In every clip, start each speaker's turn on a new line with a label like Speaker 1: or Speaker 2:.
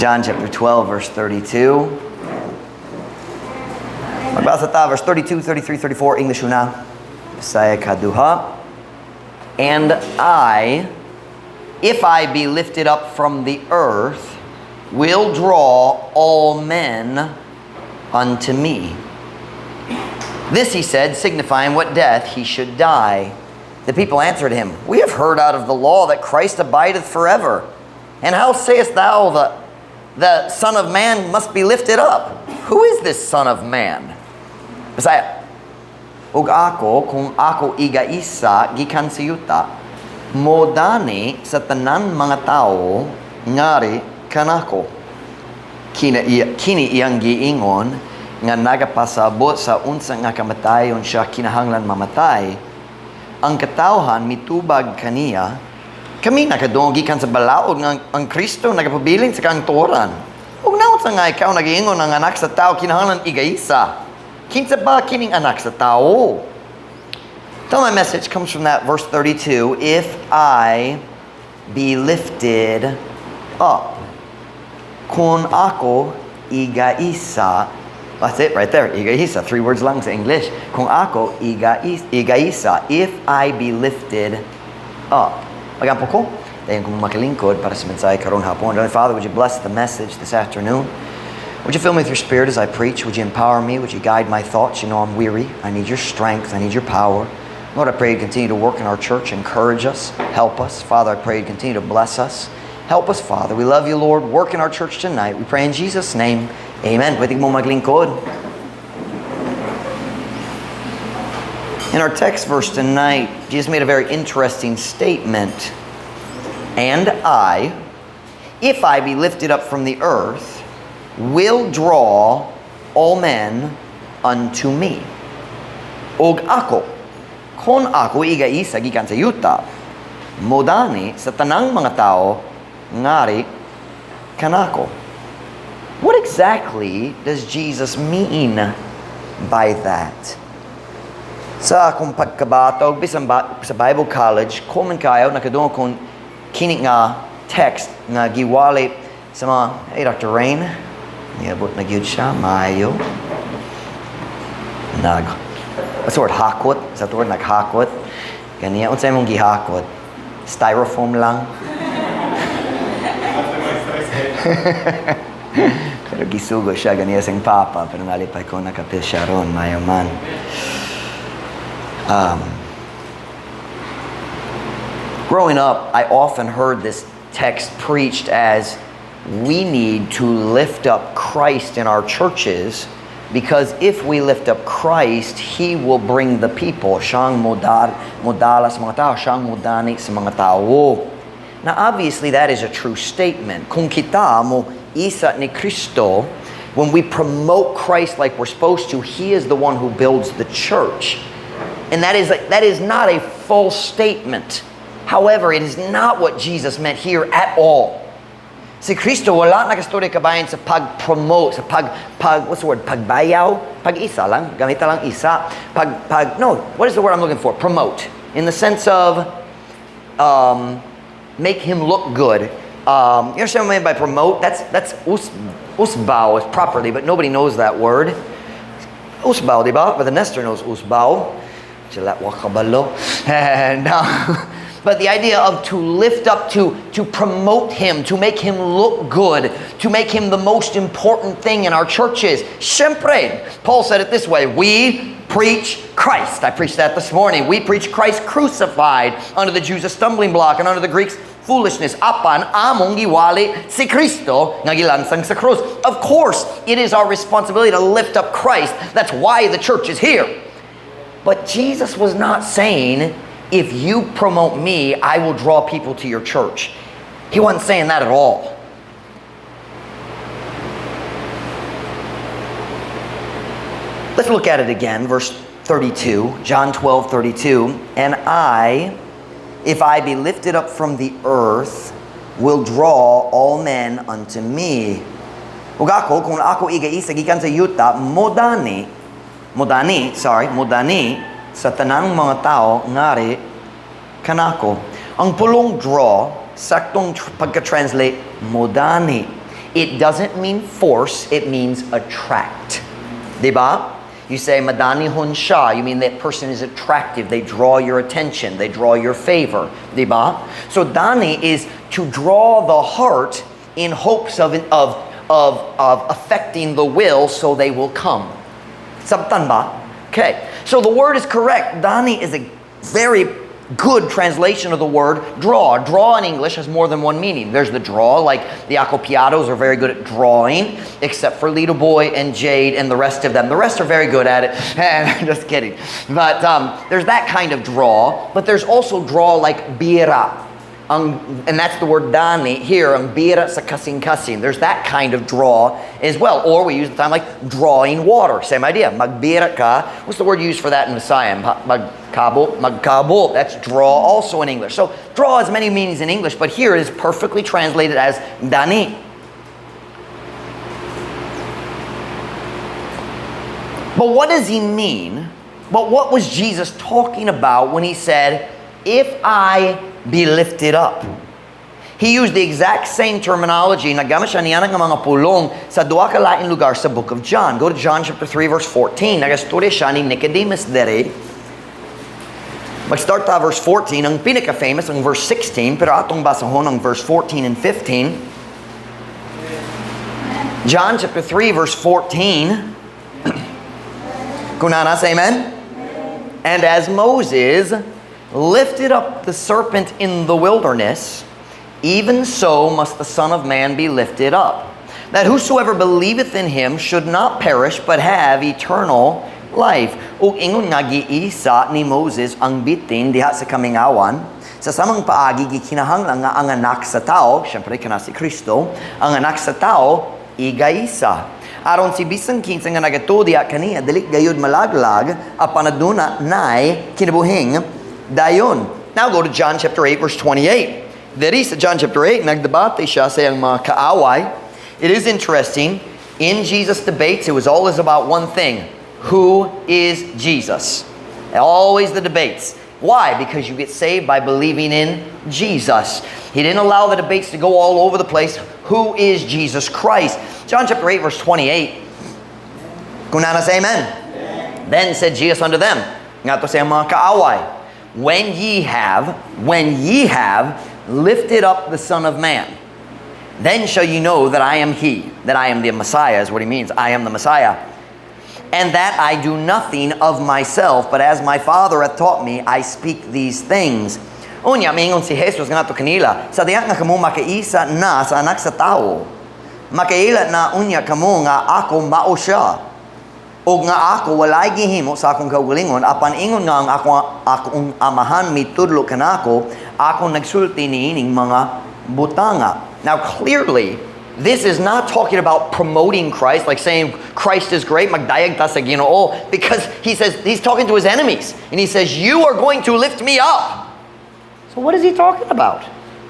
Speaker 1: John chapter 12, verse 32. Magbasa ta, verse 32, 33, 34, English una. Bisaya kaduha. And I, if I be lifted up from the earth, will draw all men unto me. This he said, signifying what death he should die. The people answered him, We have heard out of the law that Christ abideth forever. And how sayest thou that the Son of Man must be lifted up? Who is this Son of Man? Bisaya. Ug ako, kung ako igaisa, gikan sa yuta, modani sa tanan mga tao, ngari kanako. Kini iyang giingon, nga nagapasabot sa unsa nga kamatayon siya kinahanglan mamatay, ang katawhan mitubag kaniya, kami nakadong gikan sa balaod nga ang Kristo nagapabilin sa kangturan. Ug naon sa nga ikaw nagiingon ang anak sa tao kinahanglan igaisa. Kinsa ba kining anak sa tao? So my message comes from that verse 32. If I be lifted up, kun ako igaisa. That's it right there. Igaisa. 3 words lang sa English. Kung ako igaisa. If I be lifted up. Magampo ko. Dayon kung makalingkod para sa mensahe karon hapon. Father, would you bless the message this afternoon? Would you fill me with your spirit as I preach? Would you empower me? Would you guide my thoughts? You know I'm weary. I need your strength. I need your power. Lord, I pray you continue to work in our church. Encourage us. Help us. Father, I pray you continue to bless us. Help us, Father. We love you, Lord. Work in our church tonight. We pray in Jesus' name. Amen. Pwede mo maglingkod. In our text verse tonight, Jesus made a very interesting statement. And I, if I be lifted up from the earth, will draw all men unto me. Og ako, kon ako igaisa gikan sa yuta, modani sa tanang mga tao, ngari kanako. What exactly does Jesus mean by that? Sa akong pagkabatog, sa Bible College, kuman kayo, nakadungo kong kinik nga text nga giwali sa mga, hey Dr. Rain, niabot na gyud siya, maayo. What's the word? Hakot? Is that the word? Naghakot? Ganyan. Unsay mong gihakot? Styrofoam lang? Pero gisugo siya, ganyan siyang papa. Pero nalipay ko nakapil siya ron, mayo man. Growing up, I often heard this text preached as we need to lift up Christ in our churches, because if we lift up Christ, He will bring the people. Siyang modala sa mga tao, siyang modani sa mga tao. Now obviously that is a true statement. Kung kita mo isa ni Kristo, when we promote Christ like we're supposed to, He is the one who builds the church. And that is not a full statement. However, it is not what Jesus meant here at all. Si Kristo wala nakastorya kabayan sa pag-promote, sa what's the word? Pagbayaw? Pag-isa lang? Gamita lang isa? No, what is the word I'm looking for? Promote. In the sense of make him look good. You understand what I mean by promote? That's usbaw is properly, but nobody knows that word. Usbaw, diba? But the Nestor knows usbaw. Chilat wakabalo. And but the idea of to lift up, to promote him, to make him look good, to make him the most important thing in our churches. Siempre, Paul said it this way, we preach Christ. I preached that this morning. We preach Christ crucified, unto the Jews a stumbling block, and unto the Greeks foolishness. Apan among giwali si Kristo nga gilansang sa krus. Of course, it is our responsibility to lift up Christ. That's why the church is here. But Jesus was not saying, if you promote me, I will draw people to your church. He wasn't saying that at all. Let's look at it again, verse 32, John 12:32. And I, if I be lifted up from the earth, will draw all men unto me. Ug ako, kung ako igaisa gikan sa yuta, modani sa tanang mga tao ngari kanako. Ang pulong draw, saktong pagka-translate modani. It doesn't mean force, it means attract. Diba? You say, madanihon siya, you mean that person is attractive. They draw your attention. They draw your favor. Diba? So dani is to draw the heart in hopes of affecting the will so they will come. Sabtan ba? Okay. So the word is correct. Dani is a very good translation of the word draw. Draw in English has more than one meaning. There's the draw, like the acopiados are very good at drawing, except for Little Boy and Jade and the rest of them. The rest are very good at it. Just kidding. But there's that kind of draw. But there's also draw like bira. And that's the word dani here, ang bira sa kasing-kasing. There's that kind of draw as well. Or we use the time like drawing water. Same idea. Magbira ka. What's the word used for that in Visayas? Magkabo. That's draw also in English. So draw has many meanings in English, but here it is perfectly translated as dani. But what does he mean? But what was Jesus talking about when he said, if I be lifted up? He used the exact same terminology na gamit siya niya ng mga pulong sa duwa ka laing lugar sa book of John. Go to John chapter 3 verse 14. Nagastorya siya ni Nicodemus dere. Mag-start ta verse 14. Ang pinaka-famous ang verse 16, pero atong basahon ang verse 14 and 15. John chapter 3 verse 14. Kunanas, amen? And as Moses lifted up the serpent in the wilderness, even so must the Son of Man be lifted up, that whosoever believeth in him should not perish, but have eternal life. Ug ingon nga giisa ni Moses ang bitin diha sa kamingawan, sa samang paagi gikinahanglan nga ang anak sa tao, syempre kana si Kristo, ang anak sa tao igaisa. Aron si bisang kinsa nga nagatudya kaniya dili gayud malaglag apan aduna nay kinabuhing dayon. Now go to John chapter 8 verse 28. Diri sa John chapter 8 nagdebate siya sa iyang mga kaaway. It is interesting, in Jesus debates it was always about one thing. Who is Jesus? Always the debates. Why? Because you get saved by believing in Jesus. He didn't allow the debates to go all over the place. Who is Jesus Christ? John chapter 8 verse 28. Kunana say amen. Then said Jesus unto them, nga to sa mga kaaway, when ye have lifted up the Son of Man, then shall you know that I am He, that I am the Messiah is what he means. I am the Messiah. And that I do nothing of myself, but as my Father hath taught me, I speak these things. Unya, mingon si Jesus nga to kanila, sa diyan nga kamo makaisa na sa anak sa tao, makaila na unya kamo nga ako mao siya, o nga ako walay gihimo sa akong kaugalingon, apan ingon nga ang akong amahan mitudlo kanako, ako nagsulti niining mga butanga. Now clearly, this is not talking about promoting Christ, like saying Christ is great, magdayag ta sa Ginoo, because he says he's talking to his enemies, and he says, you are going to lift me up. So what is he talking about?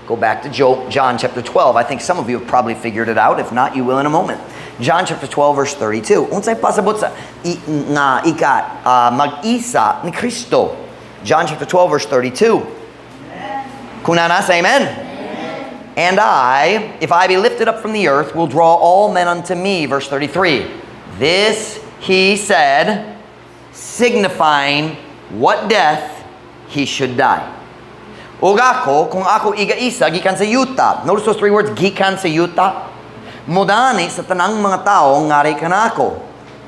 Speaker 1: Go back to John chapter 12. I think some of you have probably figured it out. If not, you will in a moment. John chapter 12 verse 32. Unsay pasabot sa mag-isa ni Kristo. John chapter 12 verse 32. Kunanas, amen. And I, if I be lifted up from the earth, will draw all men unto me. Verse 33. This he said, signifying what death he should die. Ug ako, kung ako iga-isa, gikan sa yuta. Notice those three words, gikan sa yuta. Mudani sa tanang mga tao, ngari kanako.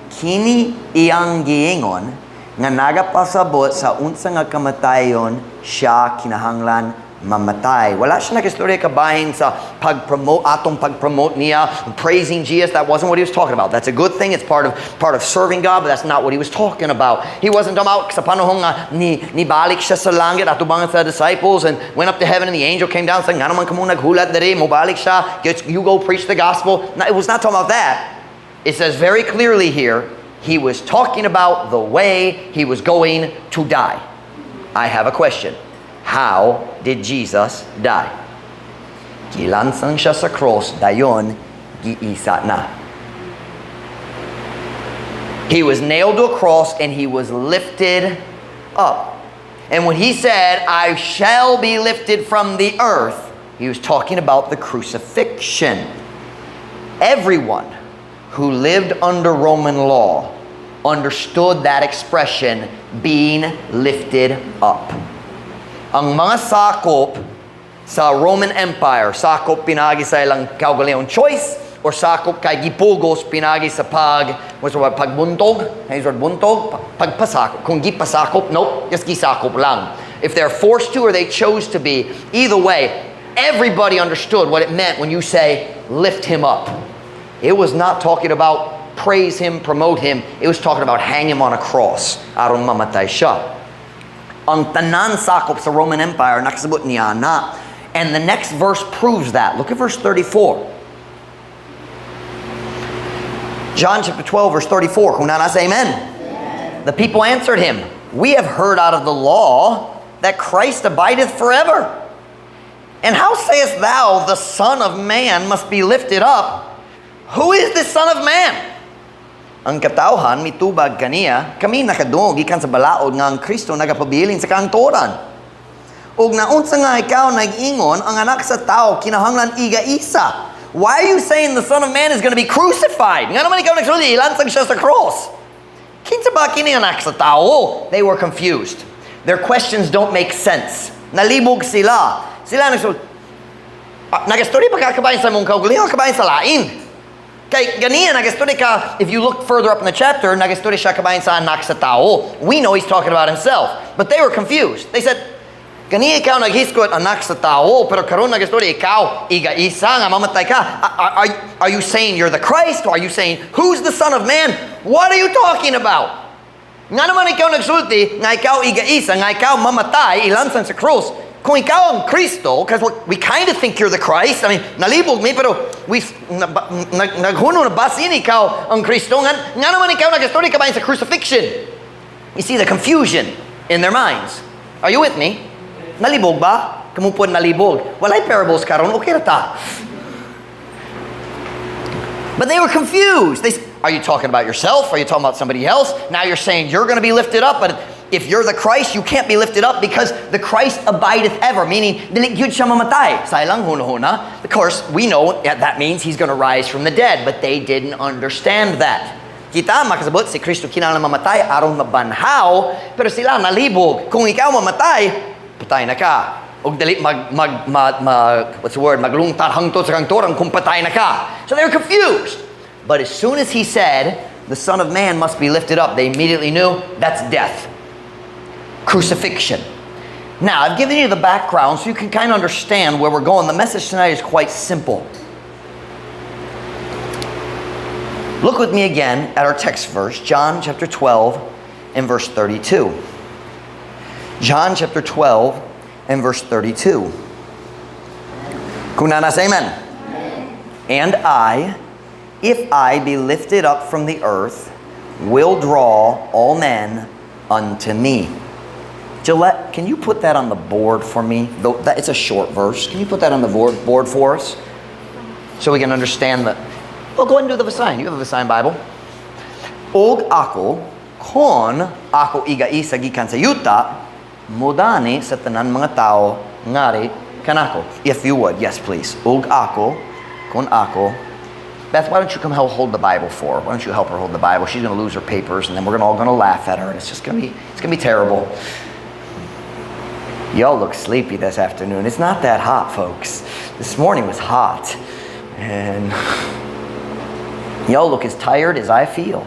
Speaker 1: Kini iyang giingon, nga nagapasabot sa unsa nga kamatayon, siya kinahanglan mamatay. Wala siya nakistorya kabahin sa atong pag-promote niya, praising Jesus. That wasn't what he was talking about. That's a good thing. It's part of serving God, but that's not what he was talking about. He wasn't talking about sa panahon nga nibalik siya sa langit atubangan sa disciples and went up to heaven and the angel came down saying, nga naman kamo naghulat diri, mobalik siya, you go preach the gospel. No, it was not talking about that. It says very clearly here, he was talking about the way he was going to die. I have a question. How did Jesus die? Gilansang siya sa cross, dayon giisa na. He was nailed to a cross and he was lifted up. And when he said, I shall be lifted from the earth, he was talking about the crucifixion. Everyone who lived under Roman law understood that expression, being lifted up. Ang mga sakop sa Roman Empire, sakop pinagi sa ilang kaugaliang choice, or sakop kay gipugos pinagi sa pagbuntog, pagpasakop. Kung gipasakop, nope, just gisakop lang. If they're forced to or they chose to be, either way, everybody understood what it meant when you say, lift him up. It was not talking about praise him, promote him. It was talking about hang him on a cross. Aron mamatay siya. Ang tanan sakop sa Roman Empire, nakasabot niya na. And the next verse proves that. Look at verse 34. John chapter 12, verse 34. Kung nanas, amen. Amen. The people answered him, we have heard out of the law that Christ abideth forever. And how sayest thou, the Son of Man must be lifted up? Who is this Son of Man? Ang katawhan mitubag kaniya, kami nakadungog gikan sa balaod nga ang Kristo nagapabilin sa kantoran. Ug naunsa nga ikaw nag-ingon ang anak sa tao kinahanglan iga-isa. Why are you saying the Son of Man is going to be crucified? Nga naman ikaw nagsulti, ilansag siya sa cross. Kinsa ba kini anak sa tao? They were confused. Their questions don't make sense. Nalibog sila. Sila nagsulti. Nagastori pa kakabayan sa mong kaugalingon, kabayan sa lain. Kay ganiya nagastudi ka, if you look further up in the chapter, nagastudi siya kabayan sa anak sa tao. We know he's talking about himself. But they were confused. They said, ganiya ikaw naghiskot anak sa tao, pero karon nagastudi ikaw, iga-isa nga mamatay ka. Are you saying you're the Christ? Or are you saying, who's the Son of Man? What are you talking about? Nga naman ikaw nagsulti, nga ikaw iga-isa, nga ikaw mamatay, ilansan sa cross. Kung ikaw ang Kristo, because we kind of think you're the Christ. I mean, nalibog mi, pero naghuno na basin ikaw ang Kristo. Nga naman ikaw nag-story ka ba sa crucifixion? You see the confusion in their minds. Are you with me? Nalibog ba? Kamupon nalibog. Walay parables karon, okay na ta. But they were confused. Are you talking about yourself? Are you talking about somebody else? Now you're saying you're going to be lifted up, but if you're the Christ, you can't be lifted up because the Christ abideth ever, meaning dili gyud siya mamatay. Sayang hunahuna. Of course, we know that means he's going to rise from the dead, but they didn't understand that. Kita makasabot si Kristo kinahanglan mamatay aron mabanhaw, pero sila nalibog. Kung ikaw mamatay, patay na ka. Og dali maglungtar hangtod sa kantoran kung patay na ka. So they were confused. But as soon as he said, the Son of Man must be lifted up, they immediately knew that's death. Crucifixion. Now, I've given you the background so you can kind of understand where we're going. The message tonight is quite simple. Look with me again at our text verse, John chapter 12 and verse 32. John chapter 12 and verse 32. Kunanas, amen. And I, if I be lifted up from the earth, will draw all men unto me. Gillette, can you put that on the board for me? It's a short verse. Can you put that on the board for us? So we can understand that. Well, go ahead and do the Visayan. You have a Visayan Bible. Og ako, kon ako iga-isa gikan sa yuta, mudani sa tanan mga tao ngari kanako. If you would, yes please. Og ako, kon ako. Beth, why don't you come help hold the Bible for her? Why don't you help her hold the Bible? She's going to lose her papers, and then we're all going to laugh at her, and it's going to be terrible. Y'all look sleepy this afternoon. It's not that hot, folks. This morning was hot. And y'all look as tired as I feel.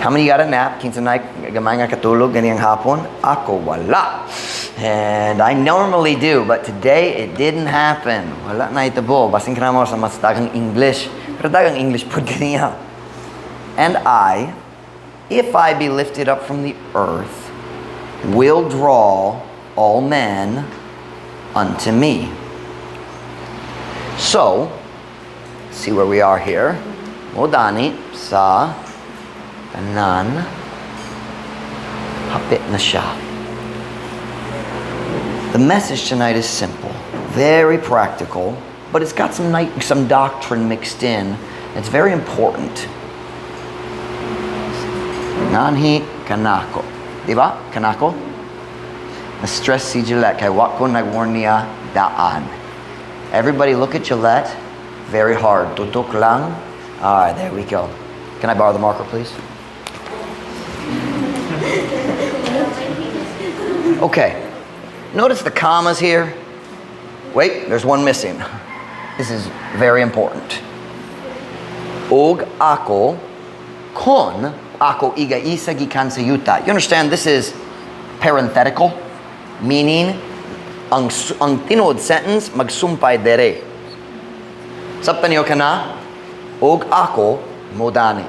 Speaker 1: How many got a nap? Kinsa na gamay nga katulog ganiyang hapon? Ako wala. And I normally do, but today it didn't happen. Wala na itabo. Basing ka naman sa mas dagang English. Pero dagang English po ganiya. And I, if I be lifted up from the earth, will draw all men unto me. So, see where we are here. Modani sa kanan hapit na siya. The message tonight is simple, very practical, but it's got some doctrine mixed in. It's very important. Nanhi kanako. Diba? Kanako? Na-stress si Gillette kay wako nag-warn niya daan. Everybody look at Gillette. Very hard. Tutok lang. Alright, there we go. Can I borrow the marker, please? Okay. Notice the commas here. Wait, there's one missing. This is very important. Og ako kon ako iga isa gikan sa yuta. You understand this is parenthetical, meaning ang tinuod sentence magsumpay dere. Sabta niyo kana? Og ako modani.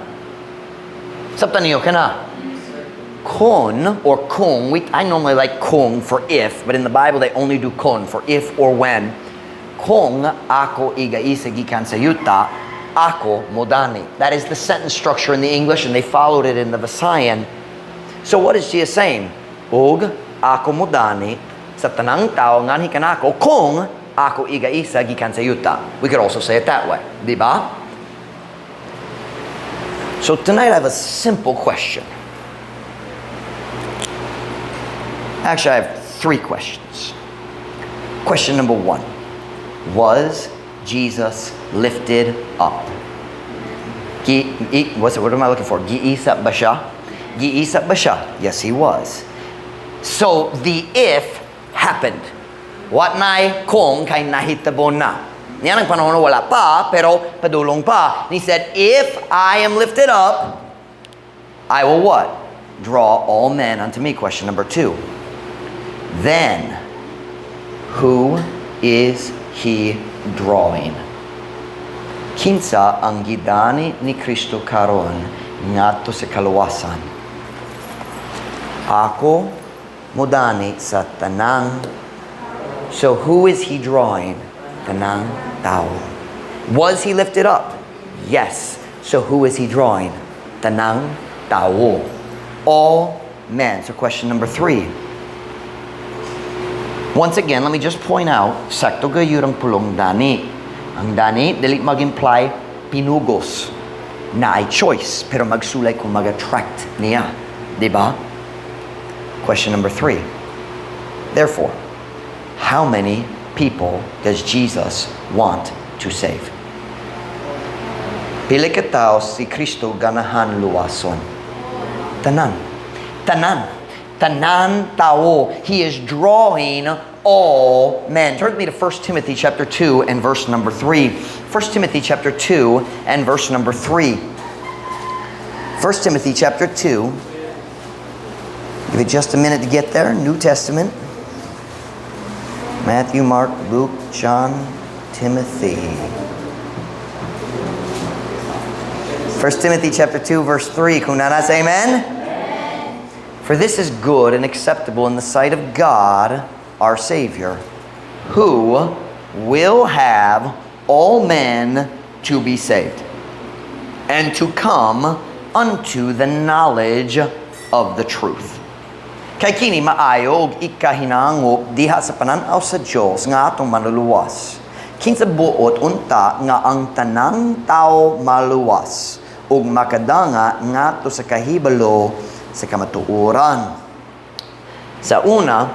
Speaker 1: Sabta niyo kana? Kon or kung, I normally like kung for if, but in the Bible they only do kon for if or when. Kung ako iga isa gikan sa yuta, ako modani. That is the sentence structure in the English, and they followed it in the Visayan. So what is Jesus saying? Og ako modani sa tanang tao nganhi kanako kung ako iga isa gikan sa yuta. We could also say it that way, di ba? So tonight I have a simple question. Actually, I have 3 questions. Question number 1. Was Jesus lifted up? What am I looking for? Giisa ba siya? Giisa ba siya? Yes, he was. So, the if happened. What na'y kung kay nahitabo na. Yan ang panahon na wala pa, pero padulong pa. And he said, if I am lifted up, I will what? Draw all men unto me. Question number 2. Then, who is he drawing? Kinsa ang gidani ni Kristo karon ngadto sa kaluwasan. Ako modani sa tanang. So who is he drawing? Tanang tao. Was he lifted up? Yes. So who is he drawing? Tanang tao. All men. So question number 3. Once again, let me just point out, sakto gayurang pulong dani. Ang dani, dili mag-imply pinugos na ay choice, pero magsulay kung mag-attract niya. Diba? Question number 3. Therefore, how many people does Jesus want to save? Pili ka tao si Kristo ganahan luwason. Tanan. Tanan. Tanan tao. He is drawing all men. Turn with me to 1 Timothy chapter 2 and verse number 3. 1 Timothy chapter 2 and verse number 3. 1 Timothy chapter 2. Give it just a minute to get there. New Testament. Matthew, Mark, Luke, John, Timothy. 1 Timothy chapter 2 verse 3. Kung nanas, amen? For this is good and acceptable in the sight of God, our Savior, who will have all men to be saved, and to come unto the knowledge of the truth. Kay kini maayo og ikahinangop diha sa pananaw sa Dios nga atong maluluwas. Kinsa buot unta nga ang tanang tao maluwas ug makadanga ngadto sa kahibalo sa kamatuoran. Sa una,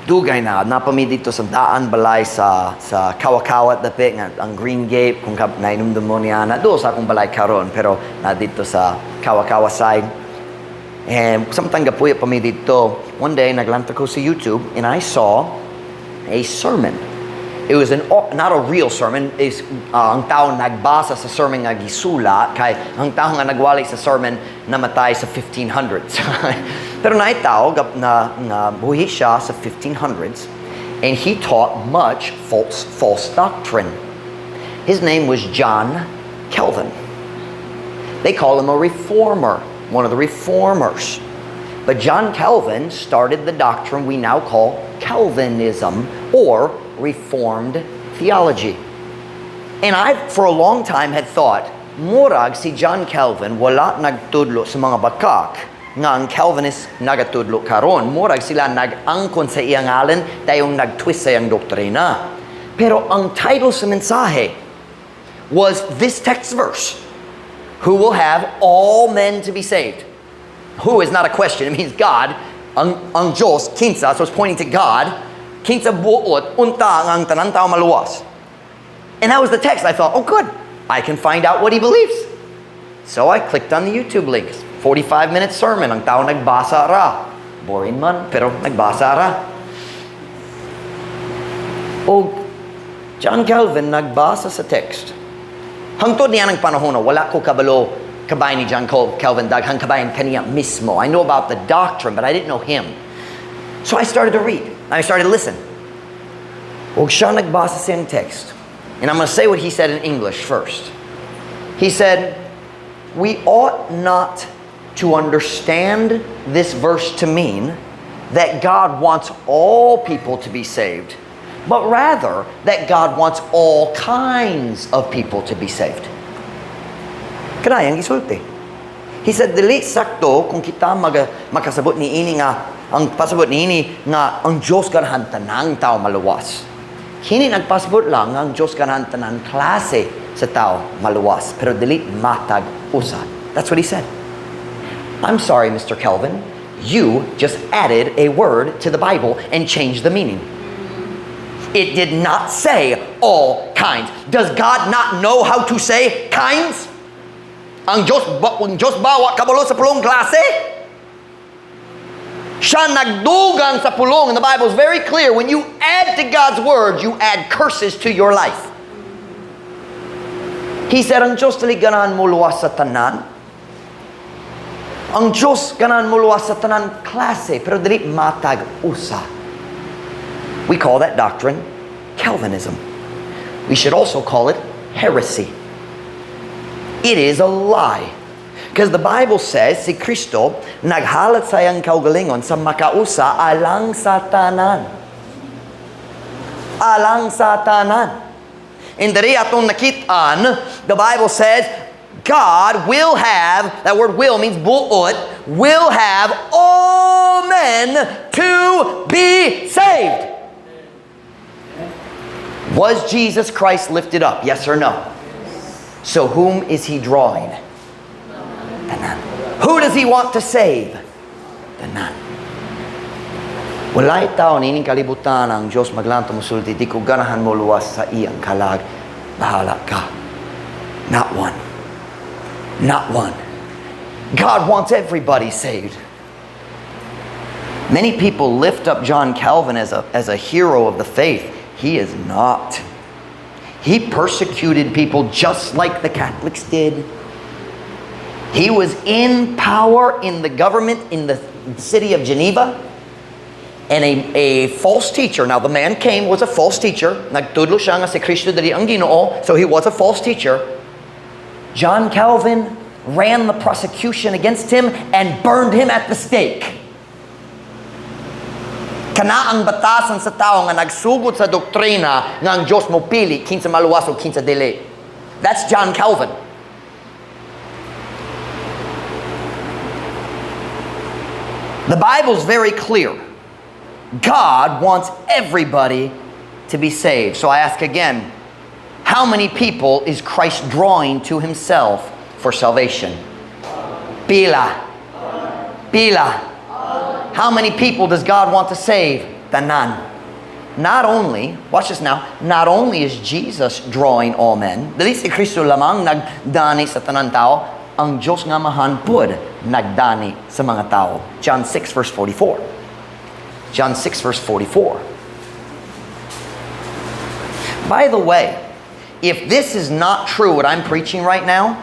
Speaker 1: dugay na napami dito sa daan balay sa Kawakawat dapit nga ang Green Gate kung nainumdum mo niya na do sa akong balay karon pero na dito sa Kawakawa side. And samtang gapuya pa mi dito, one day naglanta ko sa YouTube and I saw a sermon. It was not a real sermon. Ang tao nagbasa sa sermon nga gisula kay ang tao nga nagwali sa sermon namatay sa 1500s. Pero naay tao na buhi siya sa 1500s and he taught much false doctrine. His name was John Calvin. They call him a reformer, one of the reformers. But John Calvin started the doctrine we now call Calvinism or Reformed theology. And I, for a long time, had thought, murag si John Calvin wala nagtudlo sa mga bakak nga ang Calvinist nagatudlo karon. Murag sila nag-angkon sa iyang ngalan dayong nag-twist sa iyang doktrina. Pero ang title sa mensahe was this text verse. Who will have all men to be saved? Who is not a question. It means God. Ang Diyos, kinsa, so it's pointing to God. Kinsa buot unta ang tanan tao maluwas. And that was the text. I thought, oh good, I can find out what he believes. So I clicked on the YouTube links. 45-minute sermon. Ang tao nagbasa ra. Boring man, pero nagbasa ra. O John Calvin nagbasa sa text. Hangtod niya ng panahon, wala ko kabalo kabay ni John Calvin, daghang kabayan kaniya mismo. I know about the doctrine, but I didn't know him. So I started to read. I started to listen. O siya nagbasa sa text. And I'm going to say what he said in English first. He said, we ought not to understand this verse to mean that God wants all people to be saved, but rather that God wants all kinds of people to be saved. Kanayang gisulti. He said, dili sakto kung kita makasabot ni ini nga, ang pasabot ni ini nga, ang Diyos ganahan tanang tao maluwas. Kini nagpasabot lang ang Diyos ganahan tanang klase sa tao maluwas, pero dili matag usa. That's what he said. I'm sorry, Mr. Calvin. You just added a word to the Bible and changed the meaning. It did not say all kinds. Does God not know how to say kinds? Ang Diyos bawa kabalo sa pulong klase? Siya nagdugang sa pulong. And the Bible is very clear. When you add to God's word, you add curses to your life. He said, ang Diyos dali ganahan mo luwas sa tanan. Ang Diyos ganahan mo luwas sa tanan klase, pero dili matag usa. We call that doctrine Calvinism. We should also call it heresy. It is a lie. Because the Bible says, si Kristo, naghalat sayang kaugalingon sa makausa alang sa tanan. Alang sa tanan. In diri atong nakitaan, the Bible says, God will have, that word will means buot, will have all men to be saved. Was Jesus Christ lifted up? Yes or no? So whom is he drawing? Tanan. Who does he want to save? Tanan. Walay tao nining kalibutan ang Diyos maglanto musulti, di ko ganahan mo luwas sa iyang kalag. Bahala ka. Not one. Not one. God wants everybody saved. Many people lift up John Calvin as a hero of the faith. He is not. He persecuted people just like the Catholics did. He was in power in the government in the city of Geneva. And a false teacher, now the man was a false teacher. Nagtudlo siya nga si Kristo dali ang Ginoo, so he was a false teacher. John Calvin ran the prosecution against him and burned him at the stake. Kana ang batasan sa tao nga nagsugod sa doktrina nga ang Diyos mo pili, kinsa maluwas o kinsa dili. That's John Calvin. The Bible's very clear. God wants everybody to be saved. So I ask again, how many people is Christ drawing to himself for salvation? Pila. Pila. How many people does God want to save? Tanan. Not only, watch this now, not only is Jesus drawing all men, dali si Kristo lamang nagdani sa tanan tao, ang Diyos nga mahanpod nagdani sa mga tao. John 6 verse 44. John 6 verse 44. By the way, if this is not true, what I'm preaching right now,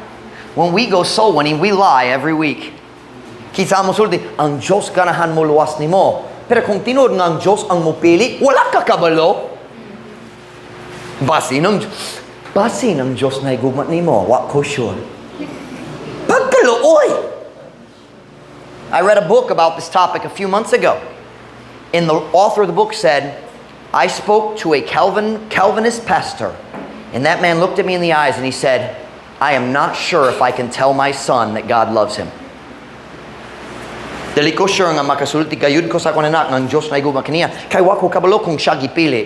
Speaker 1: when we go soul winning, we lie every week. Kita mo sulti, ang Diyos ganahan mo luwas ni mo. Pero kung tinuod nga ang Diyos ang mupili, wala ka kabalo. Basi ng Diyos na igumat ni mo, wa ko sure. Pagkaluoy! I read a book about this topic a few months ago. And the author of the book said, I spoke to a Calvinist pastor. And that man looked at me in the eyes and he said, I am not sure if I can tell my son that God loves him. Dali ko sure nga makasulti kayud ko sa kunanak ng Diyos na iguma kaniya. Kay wako kabalo kung siya gipili.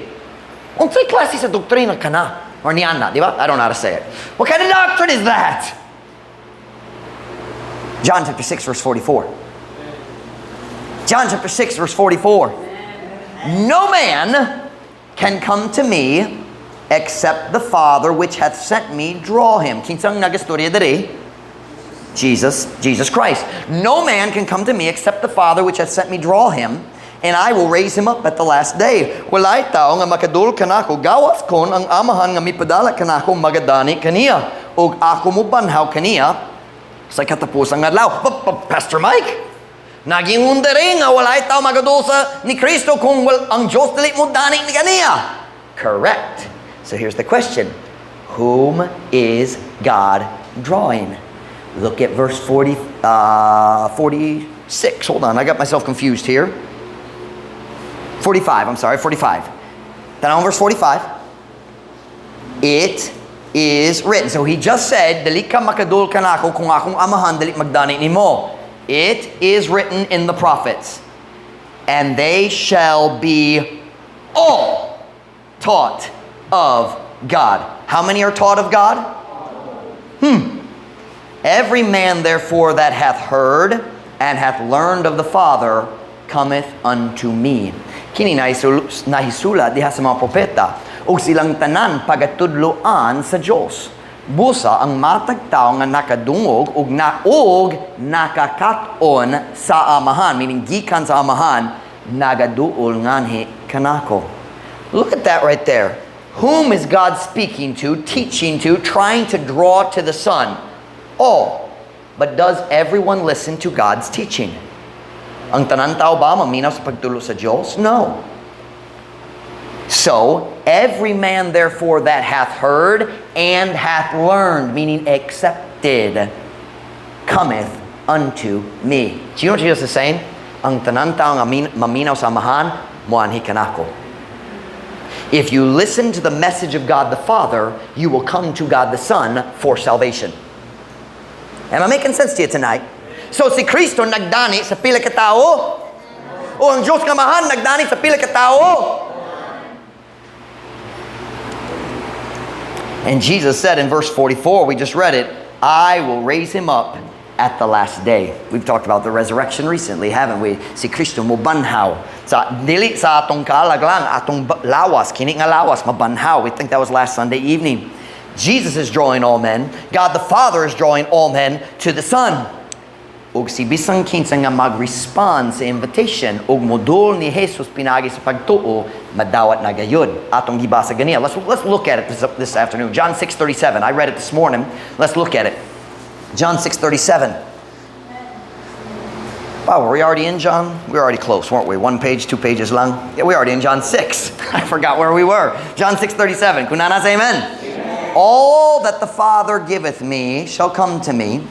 Speaker 1: Unsay klase sa doktrina ka na? Or niana, di ba? I don't know how to say it. What kind of doctrine is that? John chapter 6 verse 44. John chapter 6 verse 44. No man can come to me except the Father which hath sent me draw him. Kinsang nagastorya diri? Jesus Christ. No man can come to me except the Father which hath sent me draw him, and I will raise him up at the last day. Walay tao nga makadul kanako, gawas kon ang amahan nga mipadala kanako magadani kaniya, ug ako mo banhaw kaniya sa katapusang adlaw. Pastor Mike, naging undari nga walay tao magadul sa ni Kristo kung ang Diyos dili mo dani ni kaniya. Correct. So here's the question. Whom is God drawing? Look at verse 46. Hold on, I got myself confused here. 45. Tanong verse 45. It is written. So he just said, dali ka makadul kanako kung akong amahan dali magdani nimo. It is written in the prophets, and they shall be all taught of God. How many are taught of God? Every man therefore that hath heard and hath learned of the Father cometh unto me. Kini nahisulat diha sa mga propeta, ug silang tanan pagatudloan sa Dios. Busa ang matag tao nga nakadungog ug nakakaton sa amahan, meaning gikan sa amahan, nagaduol nganhi kanako. Look at that right there. Whom is God speaking to, teaching to, trying to draw to the Son? All. But does everyone listen to God's teaching? Ang tanan tao ba maminaw sa pagtulo sa Diyos? No. So, every man therefore that hath heard and hath learned, meaning accepted, cometh unto me. Do you know what Jesus is saying? Ang tanan tao nga maminaw sa amahan, moanhi kanako. If you listen to the message of God the Father, you will come to God the Son for salvation. Am I making sense to you tonight? So si Kristo nagdani sa pila ka tao? O ang Diyos nga mahan nagdani sa pila ka tao? And Jesus said in verse 44, we just read it, I will raise him up at the last day. We've talked about the resurrection recently, haven't we? Si Kristo mo banhaw. Sa dili sa atong kalaglang, atong lawas, kini nga lawas, mabanhaw. We think that was last Sunday evening. Jesus is drawing all men. God the Father is drawing all men to the Son. Ug si bisang kinsa nga mag-respond sa invitation ug modul ni Jesus pinagi sa pagtuo, madawat na gayud. Atong gibasa ganiya. Let's look at it this afternoon. John 6:37. I read it this morning. Let's look at it. John 6:37. Wow, were we already in John? We were already close, weren't we? 1 page, 2 pages long. Yeah, we were already in John 6. I forgot where we were. John 6:37. Kunana say amen. All that the Father giveth me shall come to me,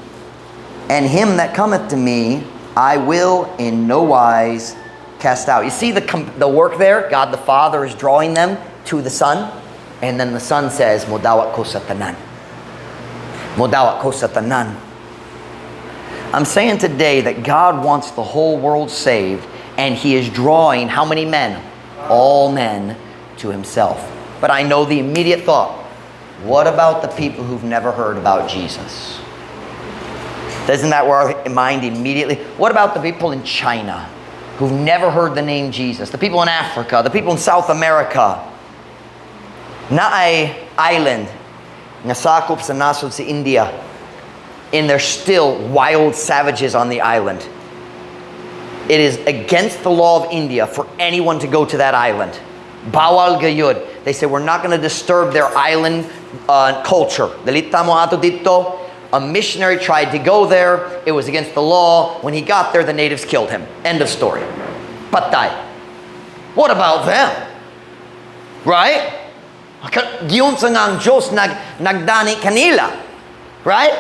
Speaker 1: and him that cometh to me I will in no wise cast out. You see the work there? God the Father is drawing them to the Son, and then the Son says, Modawat ko sa tanan. Modawat ko sa tanan. I'm saying today that God wants the whole world saved, and He is drawing how many men? All men to Himself. But I know the immediate thought, what about the people who've never heard about Jesus? Doesn't that where our mind immediately? What about the people in China who've never heard the name Jesus? The people in Africa, the people in South America. Na ay island nga sakop sa nasod si India, and they're still wild savages on the island. It is against the law of India for anyone to go to that island. Bawal gayud. They say we're not going to disturb their island culture. Dalita mo ato dito. A missionary tried to go there. It was against the law. When he got there, the natives killed him. End of story. Patay. What about them? Right? Giyon sa nga ang Diyos nagdani kanila. Right?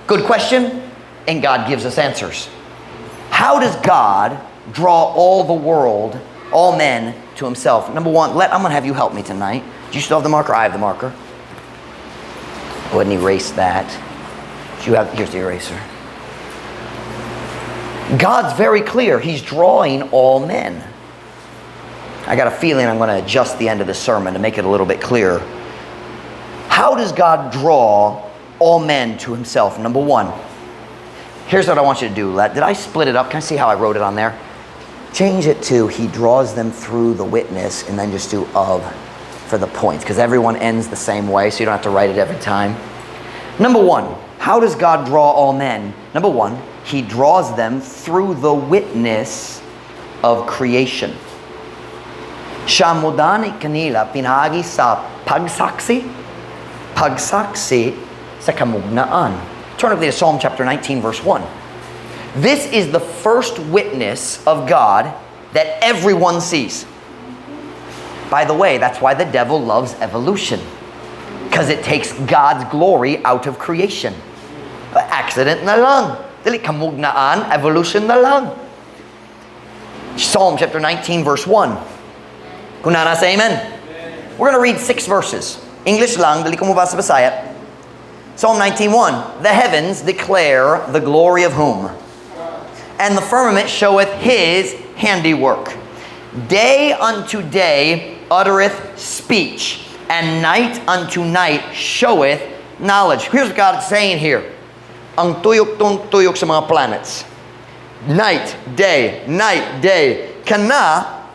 Speaker 1: Good question. And God gives us answers. How does God draw all the world, all men, to Himself? Number one, I'm going to have you help me tonight. Do you still have the marker? I have the marker. Go ahead and erase that. Here's the eraser. God's very clear. He's drawing all men. I got a feeling I'm going to adjust the end of the sermon to make it a little bit clearer. How does God draw all men to Himself? Number one, here's what I want you to do. Did I split it up? Can I see how I wrote it on there? Change it to he draws them through the witness, and then just do of for the points, because everyone ends the same way, so you don't have to write it every time. Number one, how does God draw all men? Number one, he draws them through the witness of creation. Siya modani kanila pinagi sa pagsaksi sa kamugnaan. Turn with me to Psalm chapter 19, verse 1. This is the first witness of God that everyone sees. By the way, that's why the devil loves evolution, because it takes God's glory out of creation. Accident na lang. Dili kamugnaan, evolution na lang. Psalm chapter 19, verse 1. Kunana say amen. We're going to read 6 verses. English lang, dili ko mabasa Bisaya. Psalm 19:1. The heavens declare the glory of whom? And the firmament showeth his handiwork. Day unto day uttereth speech, and night unto night showeth knowledge. Here's what God is saying here. Ang tuyok sa mga planets. Night, day. Kana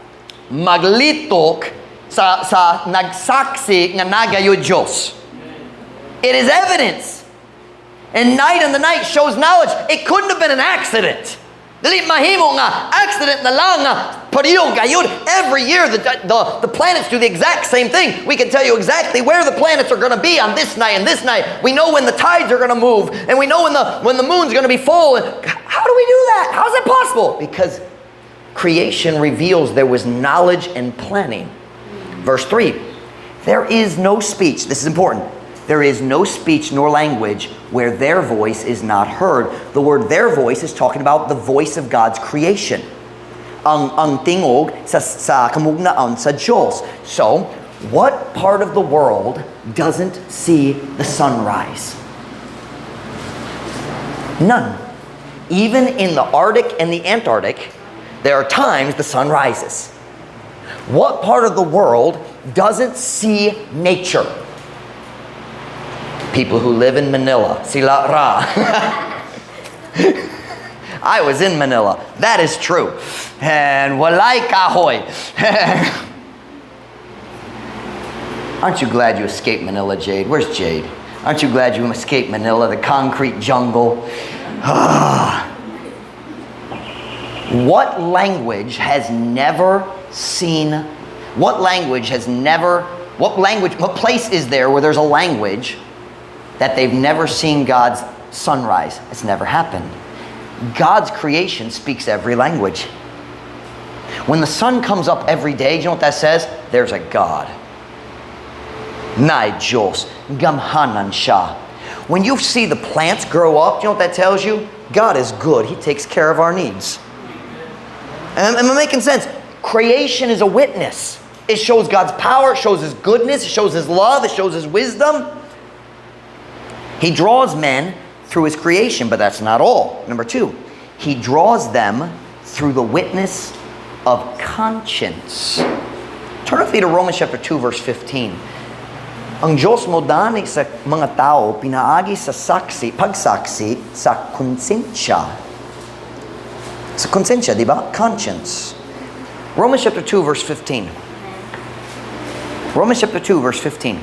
Speaker 1: maglitok sa nagsaksi nga nagayo Diyos. It is evidence. And night and the night shows knowledge. It couldn't have been an accident. Dili mahimo nga accident na lang nga pariyo gayud. Every year the planets do the exact same thing. We can tell you exactly where the planets are going to be on this night and this night. We know when the tides are going to move, and we know when the moon's going to be full. And how do we do that? How is that possible? Because creation reveals there was knowledge and planning. Verse 3. There is no speech. This is important. There is no speech nor language where their voice is not heard. The word their voice is talking about the voice of God's creation. Ang tingog sa kamugnaan sa Diyos. So, what part of the world doesn't see the sunrise? None. Even in the Arctic and the Antarctic, there are times the sun rises. What part of the world doesn't see nature? People who live in Manila. Sila ra. I was in Manila. That is true. And walay kahoy. Aren't you glad you escaped Manila, Jade? Where's Jade? Aren't you glad you escaped Manila, the concrete jungle? What language has never seen, what place is there where there's a language that they've never seen God's sunrise? It's never happened. God's creation speaks every language. When the sun comes up every day, do you know what that says? There's a God. Nai Diyos, gamhanan siya. When you see the plants grow up, do you know what that tells you? God is good. He takes care of our needs. Am I making sense? Creation is a witness. It shows God's power. It shows His goodness. It shows His love. It shows His wisdom. He draws men through His creation, but that's not all. Number 2, He draws them through the witness of conscience. Turn with me to Romans chapter 2, verse 15. Ang Diyos mo dani sa mga tao pinaagi sa pagsaksi sa konsensya. Sa konsensya, di ba? Conscience. Romans chapter 2, verse 15. Romans chapter 2, verse 15.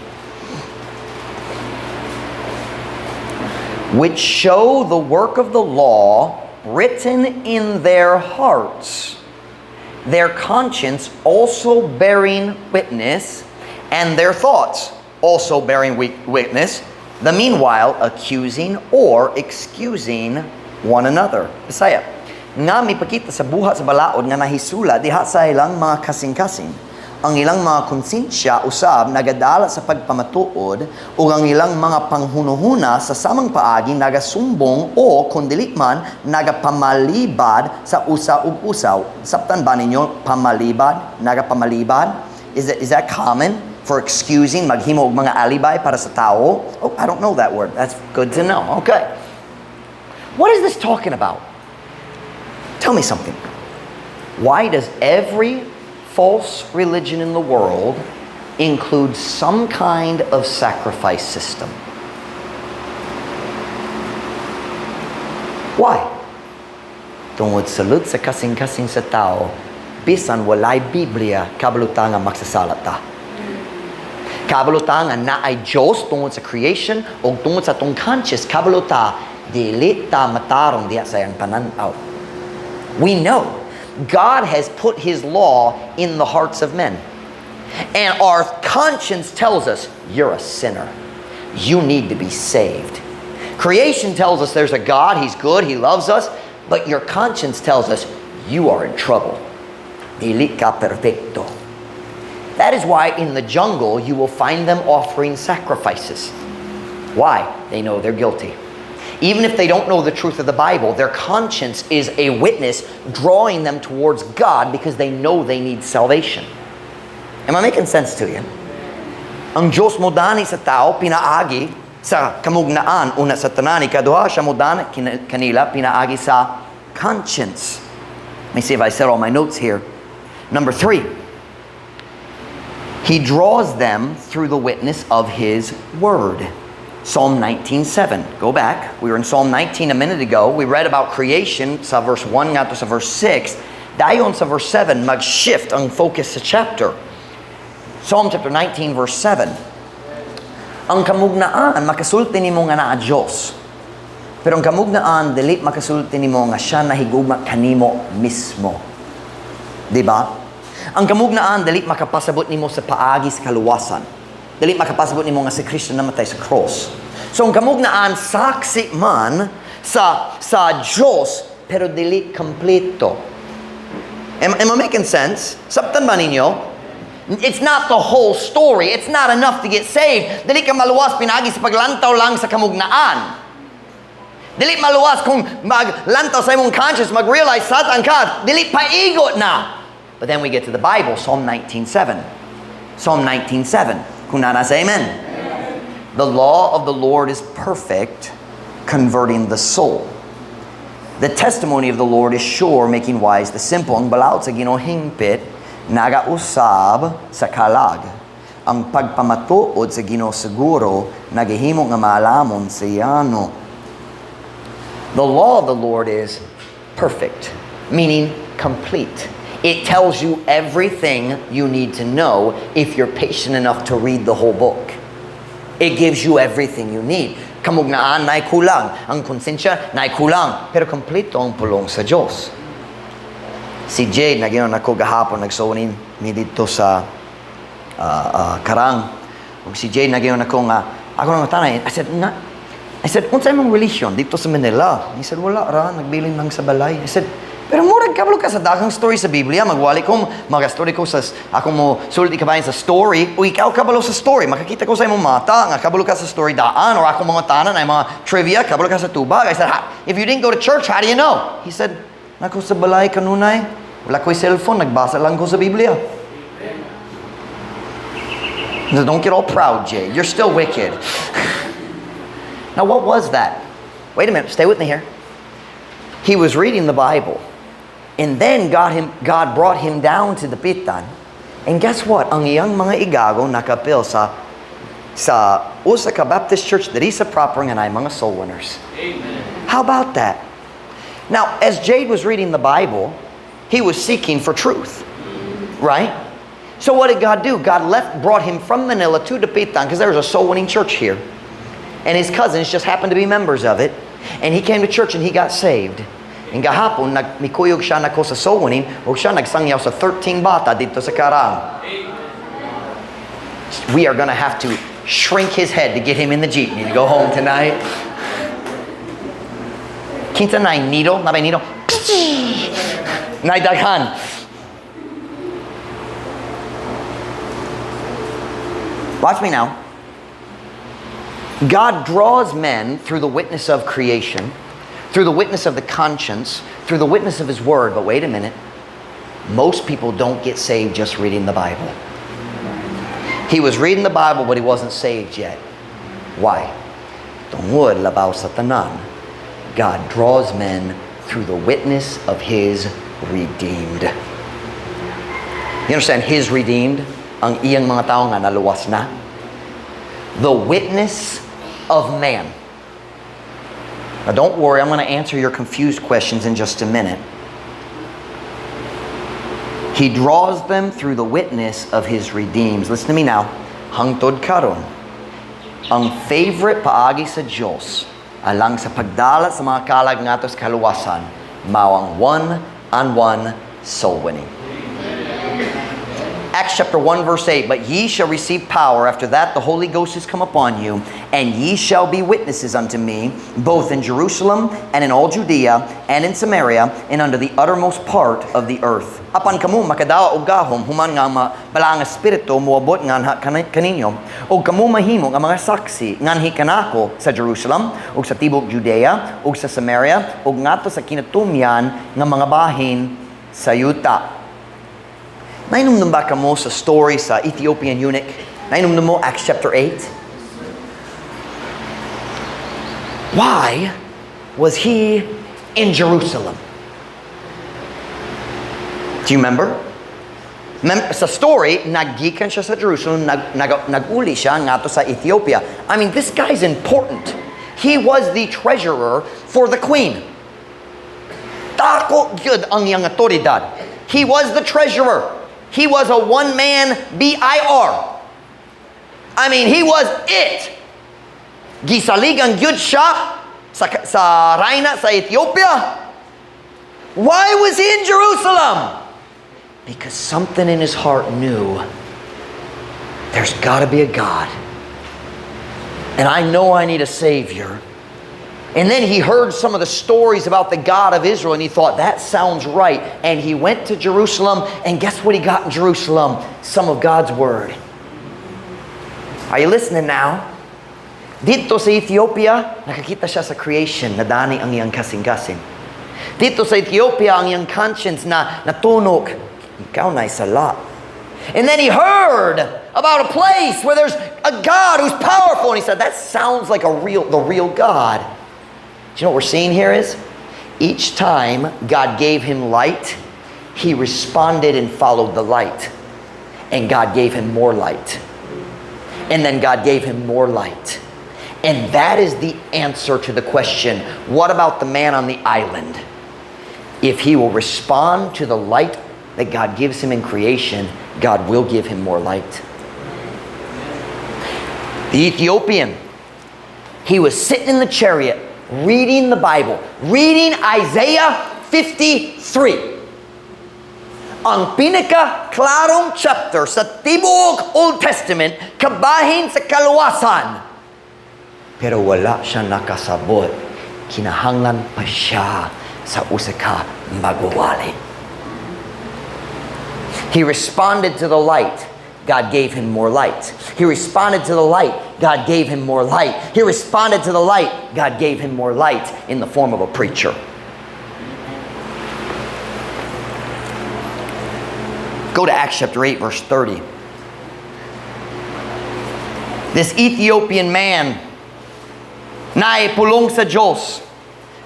Speaker 1: Which show the work of the law written in their hearts, their conscience also bearing witness, and their thoughts also bearing witness, the meanwhile accusing or excusing one another. Bisaya, nga mipakita sa buhat sa balaod nga nahisula diha sa ilang mga kasing-kasing. Ang ilang mga konsensya usab nagadala sa pagpamatuod ug ang ilang mga panghunuhuna sa samang paagi nagasumbong o kundili man nagapamalibad sa usa ug usaw. Sabtan ba ninyo pamalibad, nagapamalibad? Is that common for excusing, maghimo og mga alibay para sa tao? Oh, I don't know that word. That's good to know. Okay. What is this talking about? Tell me something. Why does every false religion in the world include some kind of sacrifice system? Why? Tungod sulod sa kasing-kasing sa tao, bisan walay Biblia, kabalutan nga magsasalata. Kabalutan nga na ay Diyos tungod sa creation o tungod sa tong conscious, kabaluta, dili ta matarong diya sa yang pananaw. We know God has put His law in the hearts of men. And our conscience tells us, you're a sinner. You need to be saved. Creation tells us there's a God, He's good, He loves us, but your conscience tells us, you are in trouble. Dili ka perfecto. That is why in the jungle you will find them offering sacrifices. Why? They know they're guilty. Even if they don't know the truth of the Bible, their conscience is a witness drawing them towards God because they know they need salvation. Am I making sense to you? Ang Diyos mo dani sa tao, pinaagi sa kamugnaan, una sa tanan, ikaduha siya mo dani kanila, pinaagi sa conscience. Let me see if I said all my notes here. Number 3. He draws them through the witness of His Word. Psalm 19:7. Go back. We were in Psalm 19 a minute ago. We read about creation sa verse 1 nga to sa verse 6. Dayon sa verse 7, mag-shift ang focus sa chapter. Psalm chapter 19 verse 7. Ang kamugnaan, makasulti nimo nga naa Diyos. Pero ang kamugnaan, dili makasulti nimo nga siya nahigugma kanimo mismo. Diba? Ang kamugnaan, dili makapasabot nimo sa paagi sa kaluwasan. Dili makapasabot nimo nga si Kristo namatay sa cross. So ang kamugnaan, saksi man sa Diyos, pero dili kompleto. Am I making sense? Sabtan ba ninyo? It's not the whole story. It's not enough to get saved. Dili ka maluwas pinagi sa paglantaw lang sa kamugnaan. Dili maluwas kung maglantaw sa imong conscience, mag-realize satan ka, dili paigot na. But then we get to the Bible, Psalm 19:7. Psalm 19:7. Kung nana say amen. The law of the Lord is perfect, converting the soul. The testimony of the Lord is sure, making wise the simple. Ang balaod sa Ginoo hingpit, nagausab sa kalag. Ang pagpamatuod sa Ginoo siguro, nagahimo nga maalamon sa yano. The law of the Lord is perfect, meaning complete. It tells you everything you need to know if you're patient enough to read the whole book. It gives you everything you need. Kamugnaan, na'y kulang. Ang konsensya, na'y kulang. Pero kompleto ang pulong sa Diyos. Si Jade, nagyon ako gahapon, nagsunin ni dito sa Karang. Kung si Jade, nagyon ako nga, ako nang tanay, I said, unsa imong religion dito sa Manila? He said, wala ra, nagbilin lang sa balay. I said, pero murag kabalo ka sa daghang story sa Biblia, magwali ko, mag-story ko sa, ako mo sulit ikabayan sa story, o ikaw kabalo sa story, makakita ko sa imong mata, nga kabalo ka sa story daan, or ako mga tanan, ay mga trivia, kabalo ka sa tubag. I said, if you didn't go to church, how do you know? He said, nako sa balay kanunay, wala ko'y cellphone, nagbasa lang ko sa Biblia. So don't get all proud, Jay. You're still wicked. Now, what was that? Wait a minute, stay with me here. He was reading the Bible. And then God brought him down to the pitan. And guess what? Ang iyang mga igago nakapil sa usa ka Baptist church diri sa proper nga nay mga soul winners. Amen. How about that? Now, as Jade was reading the Bible, he was seeking for truth. Right? So what did God do? God brought him from Manila to Dapitan because there was a soul winning church here. And his cousins just happened to be members of it. And he came to church and he got saved. And gahapon, mikuyog siya na ko sa soul winning, o siya nagsangyaw sa 13 bata dito sa Karang. We are gonna have to shrink his head to get him in the jeepney to go home tonight. Kinsa na needle? Nabay needle? Naidaghan. Watch me now. God draws men through the witness of creation, through the witness of the conscience, through the witness of His Word. But wait a minute. Most people don't get saved just reading the Bible. He was reading the Bible, but he wasn't saved yet. Why? Tungod labaw sa tanan. God draws men through the witness of His redeemed. You understand? His redeemed. Ang iyang mga tao nga naluwas na. The witness of man. Now don't worry, I'm going to answer your confused questions in just a minute. He draws them through the witness of His redeemed. Listen to me now. Hangtod karon, ang favorite paagi sa Diyos, alang sa pagdala sa mga kalag ngatos kaluwasan, mao ang one-on-one soul winning. Acts chapter 1 verse 8, but ye shall receive power. After that the Holy Ghost is come upon you, and ye shall be witnesses unto me, both in Jerusalem and in all Judea and in Samaria, and unto the uttermost part of the earth. Apan kamo makadawa og gahom, human nga balang espiritu moabot nga kaninyo, og kamo mahimo nga mga saksi nganhi kanako sa Jerusalem, og sa tibok Judea, og sa Samaria, og ngadto sa kinatumyan nga mga bahin sa yuta. Nainumdum ba kamo sa story sa Ethiopian eunuch? Nainumdum mo Acts chapter 8? Why was he in Jerusalem? Do you remember? Sa story, naggikan siya sa Jerusalem, naguli siya ngato sa Ethiopia. I mean, this guy's important. He was the treasurer for the queen. Tako gyud ang iyang otoridad. He was the treasurer. He was a one-man BIR. I mean, he was it. Gisaligan gyud siya sa Raina sa Ethiopia. Why was he in Jerusalem? Because something in his heart knew there's got to be a God. And I know I need a Savior. And then he heard some of the stories about the God of Israel, and he thought, that sounds right. And he went to Jerusalem, and guess what he got in Jerusalem? Some of God's Word. Are you listening now? Dito sa Ethiopia, nakakita siya sa creation, nadani ang iyang kasing-kasing. Dito sa Ethiopia, ang iyang conscience na natunog, ikaw na'y sala. And then he heard about a place where there's a God who's powerful, and he said, that sounds like the real God. Do you know what we're seeing here is? Each time God gave him light, he responded and followed the light. And God gave him more light. And then God gave him more light. And that is the answer to the question, what about the man on the island? If he will respond to the light that God gives him in creation, God will give him more light. The Ethiopian, he was sitting in the chariot, reading the Bible, reading Isaiah 53. Ang pinaka-klarong chapter sa tibuok Old Testament, kabahin sa kaluwasan. Pero wala siya nakasabot. Kinahanglan pa siya sa usa ka magwali. He responded to the light. God gave him more light. He responded to the light. God gave him more light. He responded to the light. God gave him more light in the form of a preacher. Go to Acts chapter 8, verse 30. This Ethiopian man, naipulong sa Diyos.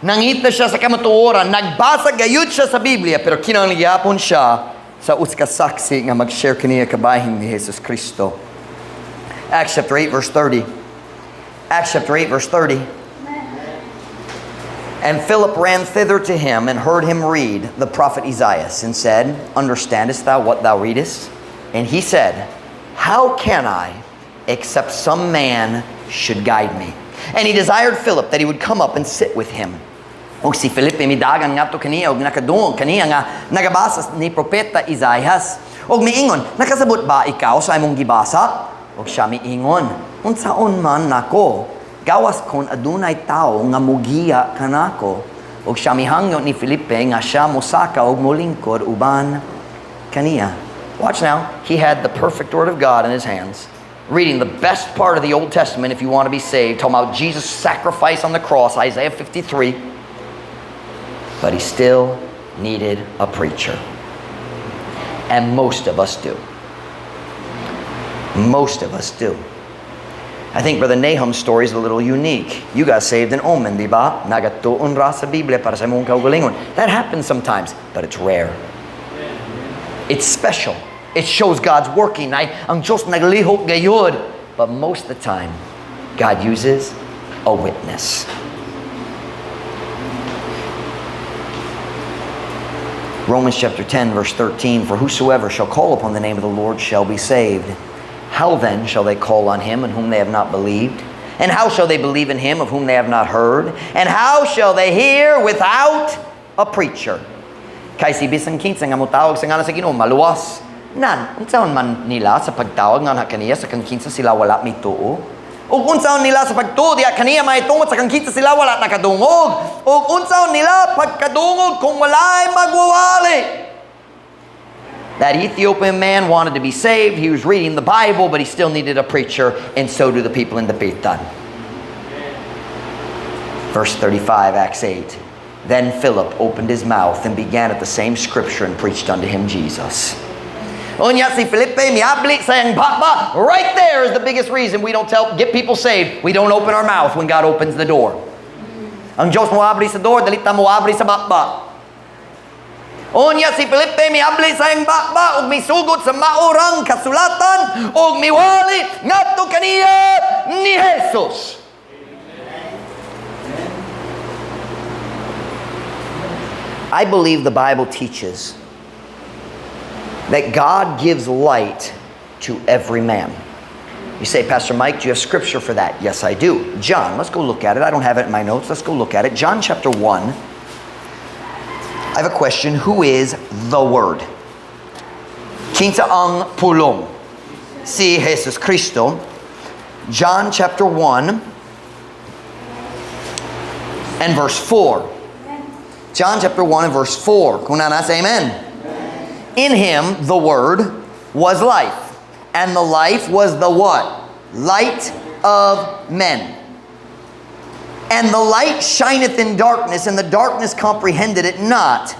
Speaker 1: Nangita siya sa kamatuoran. Nagbasa gayud siya sa Biblia, pero kinangyapon siya sa uskasaksi nga mag-share kaniya kabahin ni Jesus Kristo. Acts chapter 8 verse 30. Acts chapter 8 verse 30. And Philip ran thither to him and heard him read the prophet Isaiah and said, understandest thou what thou readest? And he said, how can I, except some man should guide me? And he desired Philip that he would come up and sit with him. Og si Felipe midagan ngadto kaniya og nakadungog kaniya nga nagabasa ni propeta Isaias. Og miingon, nakasabot ba ikaw sa imong gibasa? Og siya miingon, unsaon man nako? Gawas kon adunay tao nga mugiya kanako. Og siya mihangyo ni Felipe nga siya mosaka og molingkod uban kaniya. Watch now. He had the perfect word of God in his hands. Reading the best part of the Old Testament if you want to be saved. Talking about Jesus' sacrifice on the cross, Isaiah 53. But he still needed a preacher. And most of us do. Most of us do. I think Brother Nahum's story is a little unique. You got saved in Oman, di ba? Nagatuon ra sa Biblia para sa imong kaugalingon. That happens sometimes, but it's rare. It's special. It shows God's working. Ang Diyos naglihok gayud. But most of the time, God uses a witness. Romans chapter 10, verse 13, for whosoever shall call upon the name of the Lord shall be saved. How then shall they call on him in whom they have not believed? And how shall they believe in him of whom they have not heard? And how shall they hear without a preacher? Kay si bisan kinsa nga mutawag sa ngalan sa Ginoo maluwas. Nan, unsaon man nila sa pagtawag nga kaniya sa kang kinsa sila wala mituo? Ug unsaon nila sa pagtuo diya kaniya mahitungod sa kang kinsa sila wala nakadungog? Ug unsaon nila pagkadungog kung walay magwawali? That Ethiopian man wanted to be saved. He was reading the Bible, but he still needed a preacher, and so do the people in the Pitan. Verse 35, Acts 8. Then Philip opened his mouth and began at the same scripture and preached unto him Jesus. Onya si Felipe miabli sayang baba. Right there is the biggest reason we don't get people saved. We don't open our mouth when God opens the door. Ang Diyos mo abri sa door, dalita mo abri sa baba. Onya si Felipe miabli sayang baba ug misugod sa maorang kasulatan ug miwali ngadto kaniya ni Jesus. I believe the Bible teaches that God gives light to every man. You say, Pastor Mike, do you have scripture for that? Yes, I do. John, let's go look at it. I don't have it in my notes. Let's go look at it. John chapter 1. I have a question. Who is the Word? Kinsa ang pulong? Si Jesus Cristo. John chapter 1 and verse 4. John chapter 1 and verse 4. Kung nasa, amen. In him, the Word, was life. And the life was the what? Light of men. And the light shineth in darkness, and the darkness comprehended it not.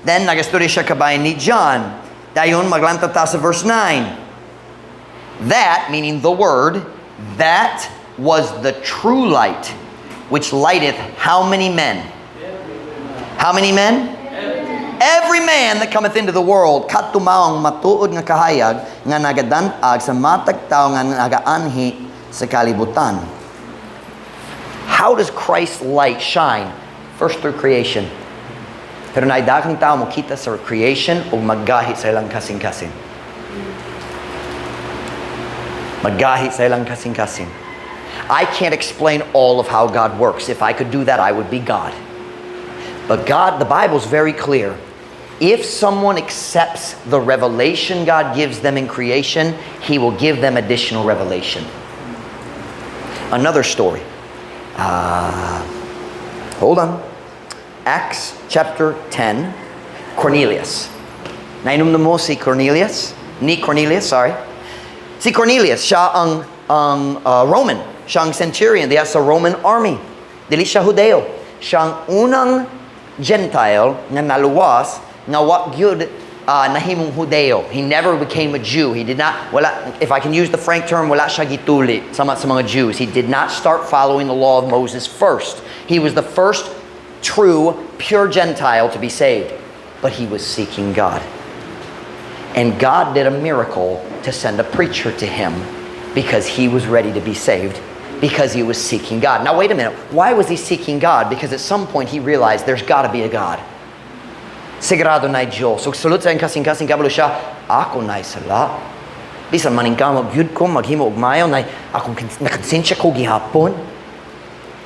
Speaker 1: Then, nagasturi siya kabayan ni John. Dayon, maglantaw ta sa verse 9. That, meaning the Word, that was the true light, which lighteth how many men? How many men? Every man that cometh into the world, katumaong matuod nga kahayag, nga nagadantag sa matag tao nga nagaanhi sa kalibutan. How does Christ's light shine? First through creation. Pero naidakang tao mo kita sa creation o maggahi sa ilang kasing-kasing. Maggahi sa ilang kasing-kasing. I can't explain all of how God works. If I could do that, I would be God. But God, the Bible's very clear. If someone accepts the revelation God gives them in creation, He will give them additional revelation. Another story. Hold on. Acts chapter 10. Cornelius. Nainom na mo si Cornelius? Ni Cornelius, sorry. Si Cornelius, siya ang Roman. Siya ang centurion. Diya sa Roman army. Dili siya Hudeo. Siya ang unang Gentile na naluwas na what gyud nahimong Hudeo. He never became a Jew. He did not, if I can use the frank term, wala siya gituli sa mga Jews. He did not start following the law of Moses first. He was the first true, pure Gentile to be saved. But he was seeking God. And God did a miracle to send a preacher to him because he was ready to be saved, because he was seeking God. Now wait a minute. Why was he seeking God? Because at some point he realized there's got to be a God. Sigurado na Diyos. So sulod sa kasing-kasing kabalo siya, ako na isala. Bisan maning kamag yun ko, maghimo ugmayo, na akong nakonsensya ko gihapon.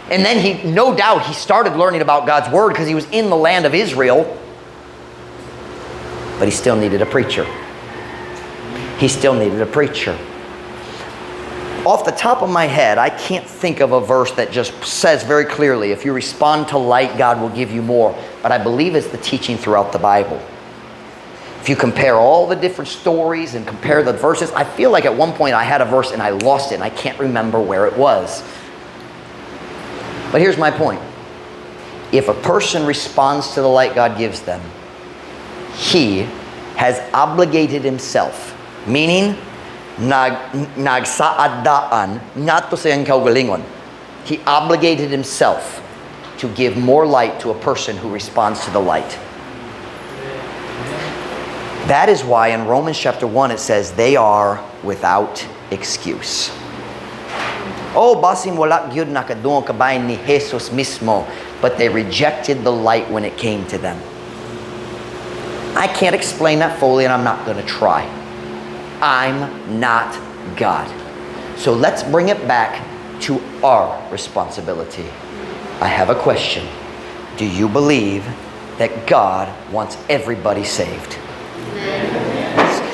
Speaker 1: And then he, no doubt, he started learning about God's Word because he was in the land of Israel. But he still needed a preacher. He still needed a preacher. Off the top of my head, I can't think of a verse that just says very clearly, if you respond to light, God will give you more. But I believe it's the teaching throughout the Bible. If you compare all the different stories and compare the verses, I feel like at one point I had a verse and I lost it and I can't remember where it was. But here's my point. If a person responds to the light God gives them, he has obligated himself, meaning nagsaadaan nato sa iyang kaugalingon. He obligated himself to give more light to a person who responds to the light. That is why in Romans chapter 1 it says they are without excuse. Oh, basim wala gyud nakadungog kabayan ni Jesus mismo, but they rejected the light when it came to them. I can't explain that fully, and I'm not going to try. I'm not God. So let's bring it back to our responsibility. I have a question. Do you believe that God wants everybody saved?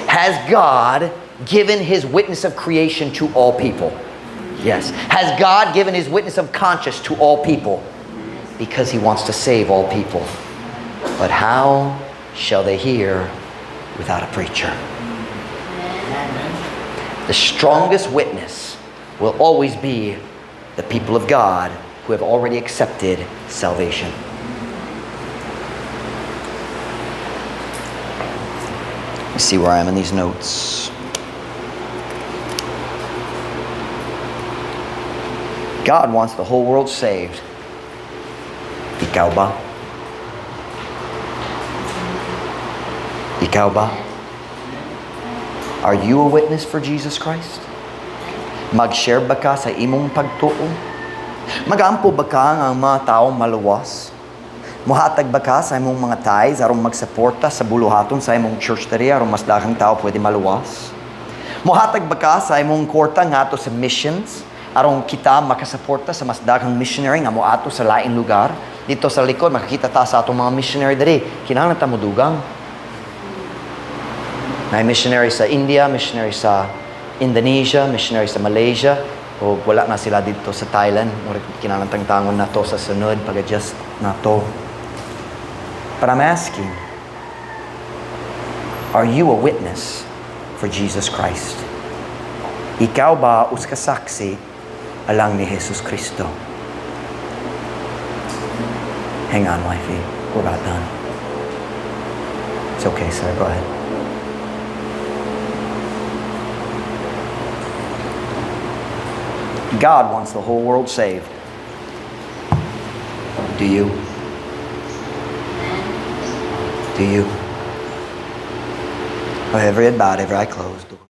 Speaker 1: Has God given his witness of creation to all people? Yes. Has God given his witness of conscience to all people? Because he wants to save all people. But how shall they hear without a preacher? The strongest witness will always be the people of God who have already accepted salvation. Let me see where I am in these notes. God wants the whole world saved. Ikaw ba? Ikaw ba? Are you a witness for Jesus Christ? Mag-share ba ka sa imong pagtuo? Magampo ba ka ng mga taong maluwas? Muhatag ba ka sa imong mga ties aron magsuporta sa buluhaton sa imong church diri aron mas daghang tao pwede maluwas? Muhatag ba ka sa imong kwarta ngadto sa missions aron kita makasuporta sa mas daghang missionary nga moadto sa laing lugar? Dito sa likod makikita ta sa atong mga missionary diri, kinahanglan ta modugang. May missionary sa India, missionary sa Indonesia, missionary sa Malaysia, o wala na sila dito sa Thailand. Kinalantang tangon na to sa sunod, pag-adjust na to. But I'm asking, are you a witness for Jesus Christ? Ikaw ba uskasaksi alang ni Jesus Kristo? Hang on, wifey. We're about done. It's okay, sir. Go ahead. God wants the whole world saved. Do you? Do you? Every head bowed, every eye closed.